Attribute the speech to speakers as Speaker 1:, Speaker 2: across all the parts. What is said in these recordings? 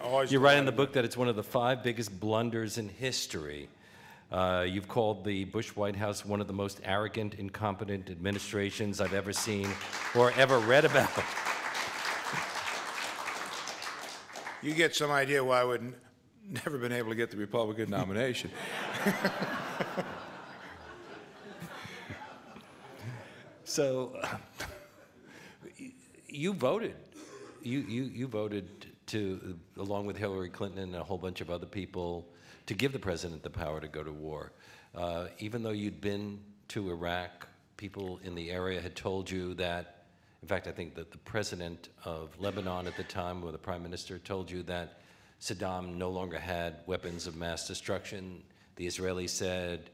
Speaker 1: Always.
Speaker 2: You write in the book that it's one of the 5 biggest blunders in history. You've called the Bush White House one of the most arrogant, incompetent administrations I've ever seen or ever read about.
Speaker 1: You get some idea why I would never been able to get the Republican nomination.
Speaker 2: So you voted. You voted to, along with Hillary Clinton and a whole bunch of other people, to give the president the power to go to war. Even though you'd been to Iraq, people in the area had told you that, in fact, I think that the president of Lebanon at the time, or the prime minister, told you that Saddam no longer had weapons of mass destruction. The Israelis said,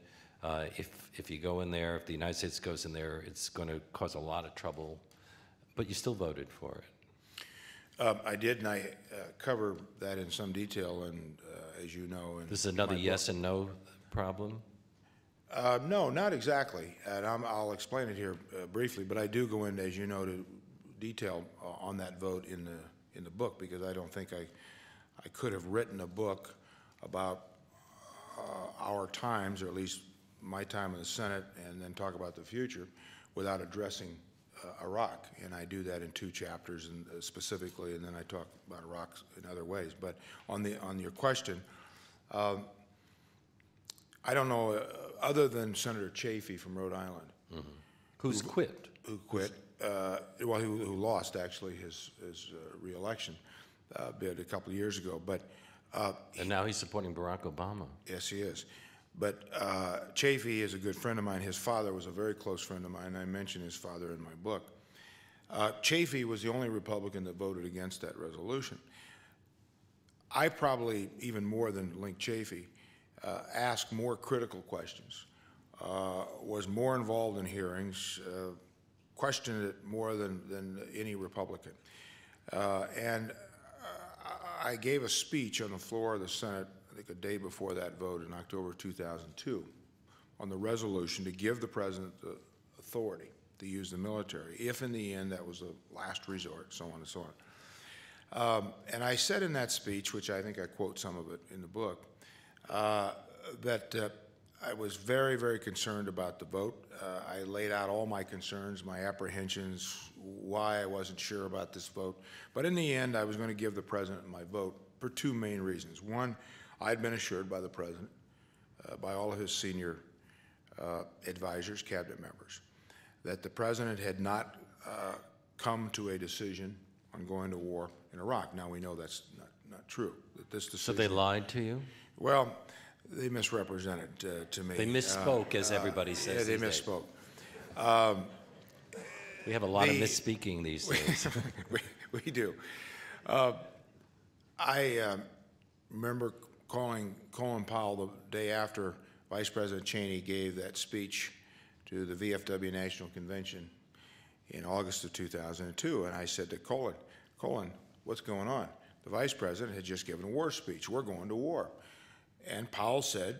Speaker 2: if you go in there, if the United States goes in there, it's going to cause a lot of trouble. But you still voted for it.
Speaker 1: I did, and I cover that in some detail, and as you know.
Speaker 2: This is another yes and no problem?
Speaker 1: No, not exactly, and I'll explain it here briefly. But I do go into, as you know, to detail on that vote in the book, because I don't think I could have written a book about our times, or at least my time in the Senate, and then talk about the future without addressing Iraq. And I do that in 2 chapters, and specifically, and then I talk about Iraq in other ways. But on your question, I don't know, other than Senator Chafee from Rhode Island,
Speaker 2: Who's quit?
Speaker 1: Who quit? Well, who lost actually his re-election bid a couple of years ago. But
Speaker 2: And now he's supporting Barack Obama.
Speaker 1: yes, he is. But Chafee is a good friend of mine. His father was a very close friend of mine. I mention his father in my book. Chafee was the only Republican that voted against that resolution. I probably, even more than Link Chafee, asked more critical questions, was more involved in hearings, questioned it more than any Republican. And I gave a speech on the floor of the Senate, I think a day before that vote in October 2002, on the resolution to give the president the authority to use the military, if in the end that was a last resort, so on and so on. And I said in that speech, which I think I quote some of it in the book, that I was very, very concerned about the vote. I laid out all my concerns, my apprehensions, why I wasn't sure about this vote. But in the end, I was going to give the president my vote for 2 main reasons. One, I'd been assured by the president, by all of his senior advisors, cabinet members, that the president had not come to a decision on going to war in Iraq. Now, we know that's not true. That this decision,
Speaker 2: So they lied to you?
Speaker 1: Well, they misrepresented to me.
Speaker 2: They misspoke, as everybody says.
Speaker 1: Yeah, they misspoke.
Speaker 2: We have a lot of misspeaking these days.
Speaker 1: we do. I remember calling Colin Powell the day after Vice President Cheney gave that speech to the VFW National Convention in August of 2002, and I said to Colin, what's going on? The Vice President had just given a war speech. We're going to war. And Powell said,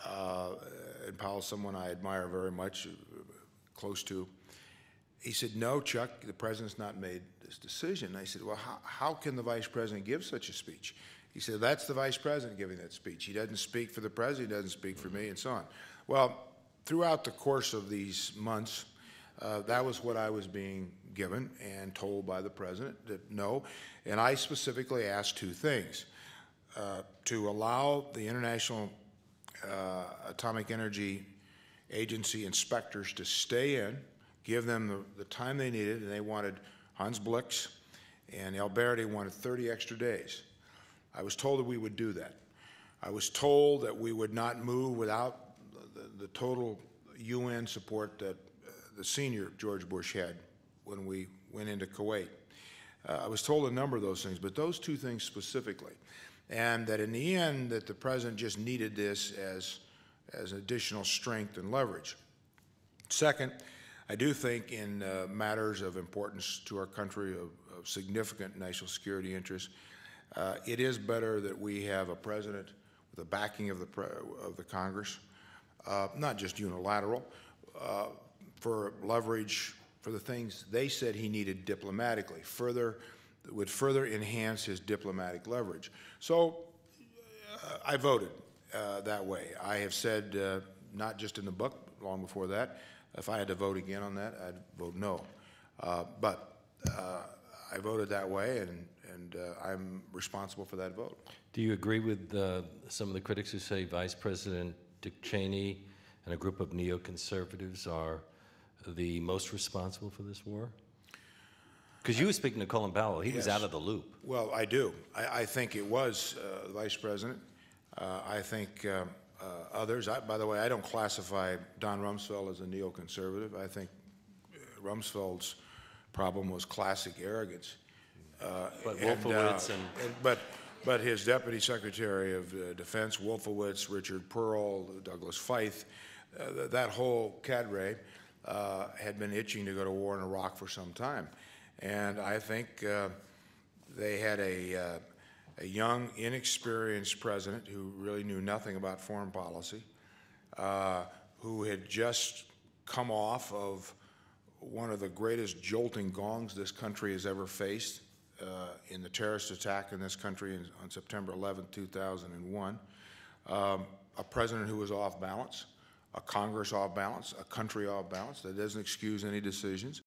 Speaker 1: and Powell's someone I admire very much, close to, he said, no, Chuck, the president's not made this decision. And I said, well, how can the vice president give such a speech? He said, that's the vice president giving that speech. He doesn't speak for the president, he doesn't speak for me, and so on. Well, throughout the course of these months, that was what I was being given and told by the president, that no. And I specifically asked 2 things. To allow the International Atomic Energy Agency inspectors to stay in, give them the time they needed, and they wanted, Hans Blix and Alberti wanted 30 extra days. I was told that we would do that. I was told that we would not move without the total UN support that the senior George Bush had when we went into Kuwait. I was told a number of those things, but those 2 things specifically. And that in the end, that the president just needed this as additional strength and leverage. Second, I do think in matters of importance to our country, of significant national security interests, it is better that we have a president with the backing of the Congress, not just unilateral, for leverage for the things they said he needed diplomatically. Further that would further enhance his diplomatic leverage. So I voted that way. I have said, not just in the book, long before that, if I had to vote again on that, I'd vote no. But I voted that way, and I'm responsible for that vote.
Speaker 2: Do you agree with some of the critics who say Vice President Dick Cheney and a group of neoconservatives are the most responsible for this war? Because you were speaking to Colin Powell. He was out of the loop.
Speaker 1: Well, I do. I think it was the Vice President. I think others. By the way, I don't classify Don Rumsfeld as a neoconservative. I think Rumsfeld's problem was classic arrogance.
Speaker 2: But Wolfowitz
Speaker 1: but his Deputy Secretary of Defense, Wolfowitz, Richard Pearl, Douglas Feith, that whole cadre had been itching to go to war in Iraq for some time. And I think they had a young, inexperienced president who really knew nothing about foreign policy, who had just come off of one of the greatest jolting gongs this country has ever faced in the terrorist attack in this country on September 11, 2001, a president who was off balance, a Congress off balance, a country off balance. That doesn't excuse any decisions.